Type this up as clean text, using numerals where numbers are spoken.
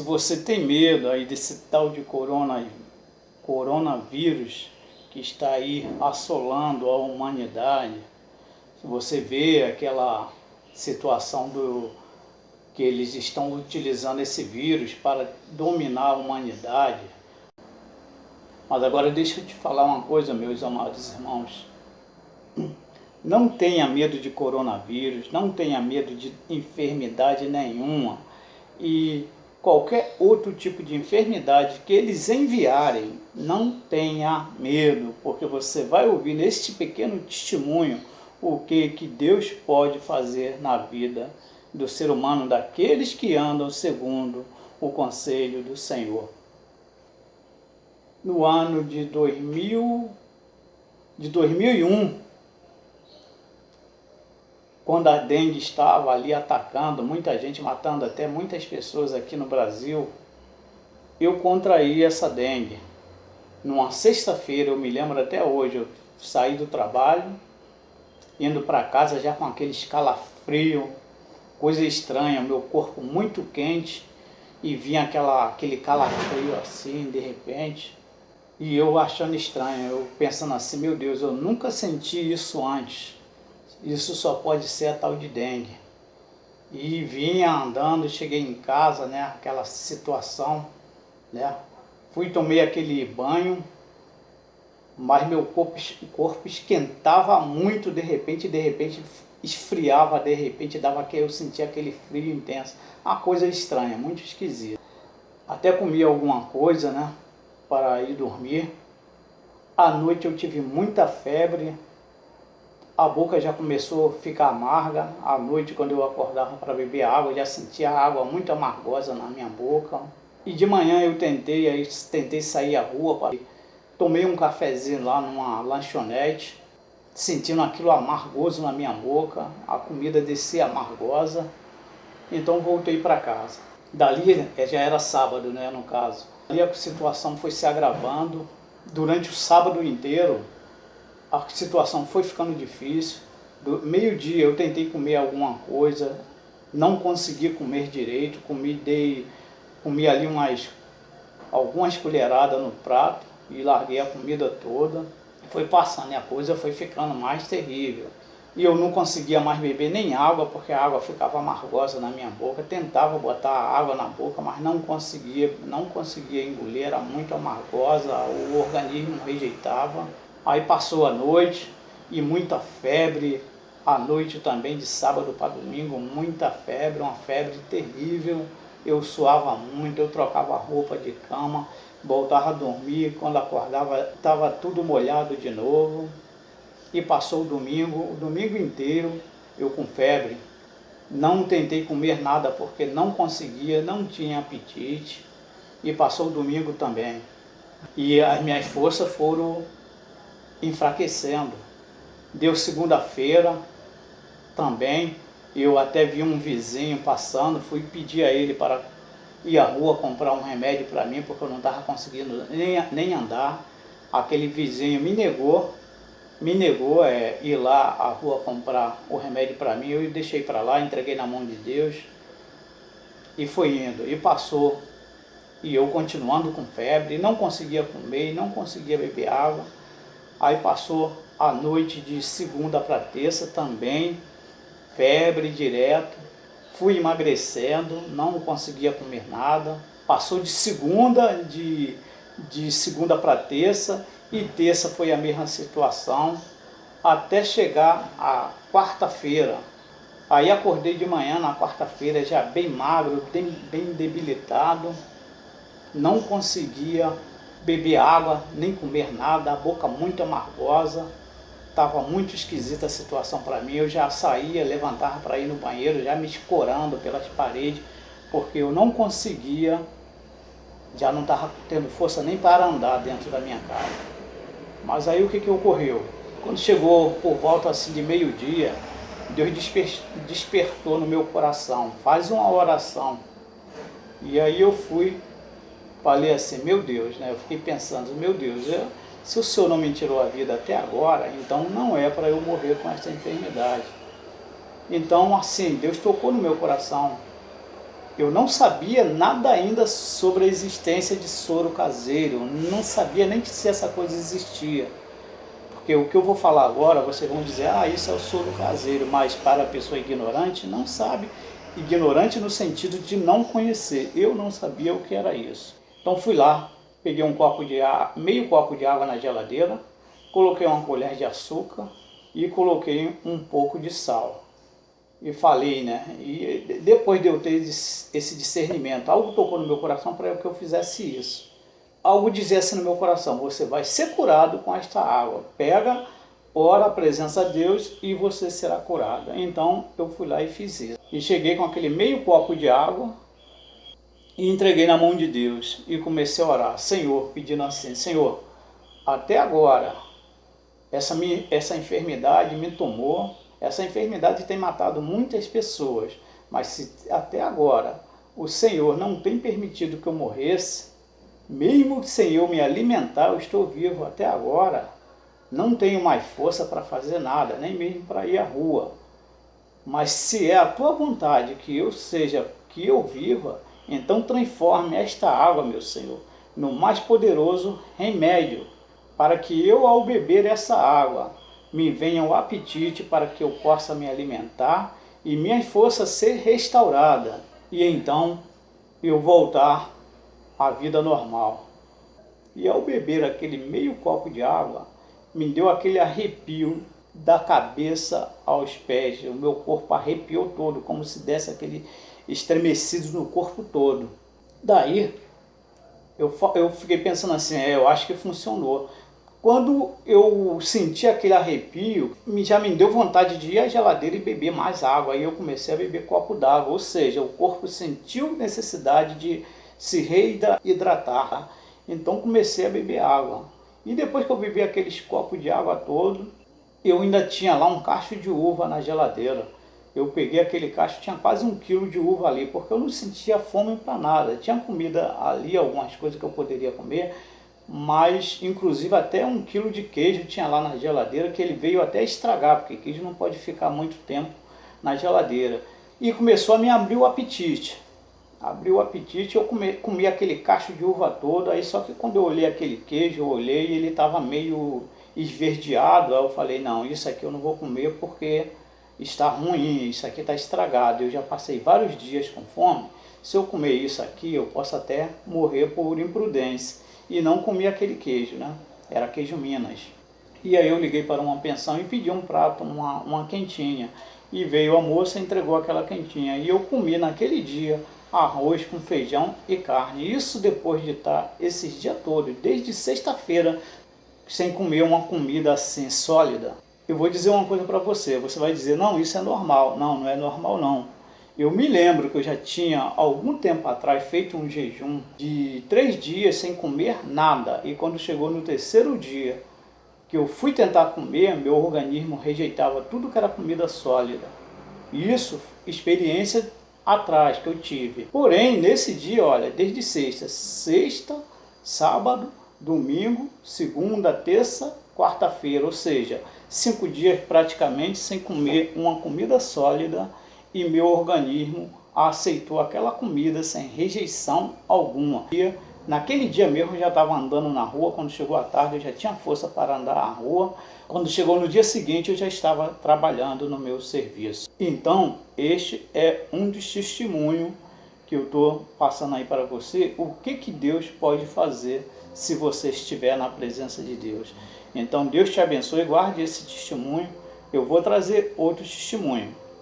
você tem medo aí desse tal de coronavírus que está aí assolando a humanidade, se você vê aquela situação que eles estão utilizando esse vírus para dominar a humanidade. Mas agora deixa eu te falar uma coisa, meus amados irmãos. Não tenha medo de coronavírus, não tenha medo de enfermidade nenhuma. E qualquer outro tipo de enfermidade que eles enviarem, não tenha medo, porque você vai ouvir neste pequeno testemunho o que Deus pode fazer na vida do ser humano, daqueles que andam segundo o conselho do Senhor. No ano de 2001, quando a dengue estava ali atacando, muita gente, matando até muitas pessoas aqui no Brasil, eu contraí essa dengue. Numa sexta-feira, eu me lembro até hoje, eu saí do trabalho, indo para casa já com aquele calafrio, coisa estranha, meu corpo muito quente, e vinha aquele calafrio assim, de repente, e eu achando estranho, eu pensando assim, meu Deus, eu nunca senti isso antes. Isso só pode ser a tal de dengue. E vinha andando, cheguei em casa, né, aquela situação, né, tomei aquele banho, mas meu corpo esquentava muito, de repente esfriava, de repente eu sentia aquele frio intenso. Uma coisa estranha, muito esquisita. Até comi alguma coisa, né, para ir dormir. À noite eu tive muita febre, a boca já começou a ficar amarga. À noite, quando eu acordava para beber água, eu já sentia a água muito amargosa na minha boca. E de manhã eu tentei sair à rua, tomei um cafezinho lá numa lanchonete, sentindo aquilo amargoso na minha boca, a comida descia amargosa, então voltei para casa. Dali, já era sábado, né, no caso. Ali a situação foi se agravando, durante o sábado inteiro, a situação foi ficando difícil. Do meio-dia eu tentei comer alguma coisa, não consegui comer direito, comi ali algumas colheradas no prato e larguei a comida toda. Foi passando e a coisa foi ficando mais terrível. E eu não conseguia mais beber nem água, porque a água ficava amargosa na minha boca. Tentava botar água na boca, mas não conseguia engolir, era muito amargosa, o organismo rejeitava. Aí passou a noite e muita febre, à noite também, de sábado para domingo, muita febre, uma febre terrível. Eu suava muito, eu trocava roupa de cama, voltava a dormir, quando acordava estava tudo molhado de novo. E passou o domingo inteiro eu com febre. Não tentei comer nada porque não conseguia, não tinha apetite. E passou o domingo também. E as minhas forças foram enfraquecendo. Deu segunda-feira também, eu até vi um vizinho passando, fui pedir a ele para ir à rua comprar um remédio para mim, porque eu não estava conseguindo nem andar. Aquele vizinho me negou ir lá à rua comprar o remédio para mim. Eu deixei para lá, entreguei na mão de Deus e foi indo, e passou. E eu continuando com febre, não conseguia comer, não conseguia beber água. Aí passou a noite de segunda para terça também, febre direto, fui emagrecendo, não conseguia comer nada. Passou de segunda para terça, e terça foi a mesma situação, até chegar a quarta-feira. Aí acordei de manhã na quarta-feira já bem magro, bem debilitado, não conseguia beber água, nem comer nada, a boca muito amargosa, estava muito esquisita a situação para mim. Eu já saía, levantava para ir no banheiro, já me escorando pelas paredes, porque eu não conseguia, já não estava tendo força nem para andar dentro da minha casa. Mas aí o que ocorreu? Quando chegou por volta assim de meio-dia, Deus despertou no meu coração, faz uma oração. E aí eu falei assim, meu Deus, né? Eu fiquei pensando, meu Deus, se o Senhor não me tirou a vida até agora, então não é para eu morrer com essa enfermidade. Então, assim, Deus tocou no meu coração Eu não sabia nada ainda sobre a existência de soro caseiro, não sabia nem se essa coisa existia. Porque o que eu vou falar agora, vocês vão dizer, isso é o soro caseiro, mas para a pessoa ignorante, não sabe. Ignorante no sentido de não conhecer. Eu não sabia o que era isso. Então fui lá, peguei um copo de água, meio copo de água na geladeira, coloquei uma colher de açúcar e coloquei um pouco de sal. E falei, né? E depois de eu ter esse discernimento, algo tocou no meu coração para que eu fizesse isso. Algo dizia no meu coração, você vai ser curado com esta água. Pega, ora a presença de Deus e você será curado. Então eu fui lá e fiz isso. E cheguei com aquele meio copo de água e entreguei na mão de Deus. E comecei a orar, Senhor, pedindo assim, Senhor, até agora essa enfermidade me tomou. Essa enfermidade tem matado muitas pessoas, mas se até agora o Senhor não tem permitido que eu morresse, mesmo sem eu me alimentar, eu estou vivo até agora, não tenho mais força para fazer nada, nem mesmo para ir à rua. Mas se é a tua vontade que eu seja, que eu viva, então transforme esta água, meu Senhor, no mais poderoso remédio, para que eu, ao beber essa água, me venha o apetite para que eu possa me alimentar e minha força ser restaurada. E então eu voltar à vida normal. E ao beber aquele meio copo de água, me deu aquele arrepio da cabeça aos pés. O meu corpo arrepiou todo, como se desse aquele estremecido no corpo todo. Daí eu fiquei pensando assim, eu acho que funcionou. Quando eu senti aquele arrepio, já me deu vontade de ir à geladeira e beber mais água. Aí eu comecei a beber copo d'água, ou seja, o corpo sentiu necessidade de se reidratar. Então comecei a beber água. E depois que eu bebi aqueles copos de água todo, eu ainda tinha lá um cacho de uva na geladeira. Eu peguei aquele cacho, tinha quase 1 quilo de uva ali, porque eu não sentia fome para nada. Tinha comida ali, algumas coisas que eu poderia comer, mas inclusive até 1 quilo de queijo tinha lá na geladeira, que ele veio até estragar, porque queijo não pode ficar muito tempo na geladeira. E começou a me abrir o apetite. Abriu o apetite, eu comi aquele cacho de uva todo, aí só que quando eu olhei aquele queijo, eu olhei e ele estava meio esverdeado, aí eu falei, não, isso aqui eu não vou comer porque está ruim, isso aqui está estragado, eu já passei vários dias com fome, se eu comer isso aqui eu posso até morrer por imprudência. E não comi aquele queijo, né? Era queijo Minas. E aí eu liguei para uma pensão e pedi um prato, uma quentinha. E veio a moça e entregou aquela quentinha. E eu comi naquele dia arroz com feijão e carne. Isso depois de estar esses dias todos, desde sexta-feira, sem comer uma comida assim sólida. Eu vou dizer uma coisa para você. Você vai dizer, não, isso é normal. Não, não é normal não. Eu me lembro que eu já tinha, algum tempo atrás, feito um jejum de 3 dias sem comer nada. E quando chegou no 3º dia, que eu fui tentar comer, meu organismo rejeitava tudo que era comida sólida. Isso, experiência atrás que eu tive. Porém, nesse dia, olha, desde sexta, sábado, domingo, segunda, terça, quarta-feira, ou seja, 5 dias praticamente sem comer uma comida sólida, e meu organismo aceitou aquela comida sem rejeição alguma. E naquele dia mesmo eu já estava andando na rua, quando chegou a tarde eu já tinha força para andar na rua. Quando chegou no dia seguinte eu já estava trabalhando no meu serviço. Então este é um dos testemunhos que eu estou passando aí para você, o que Deus pode fazer se você estiver na presença de Deus. Então Deus te abençoe, guarde esse testemunho. Eu vou trazer outro testemunho.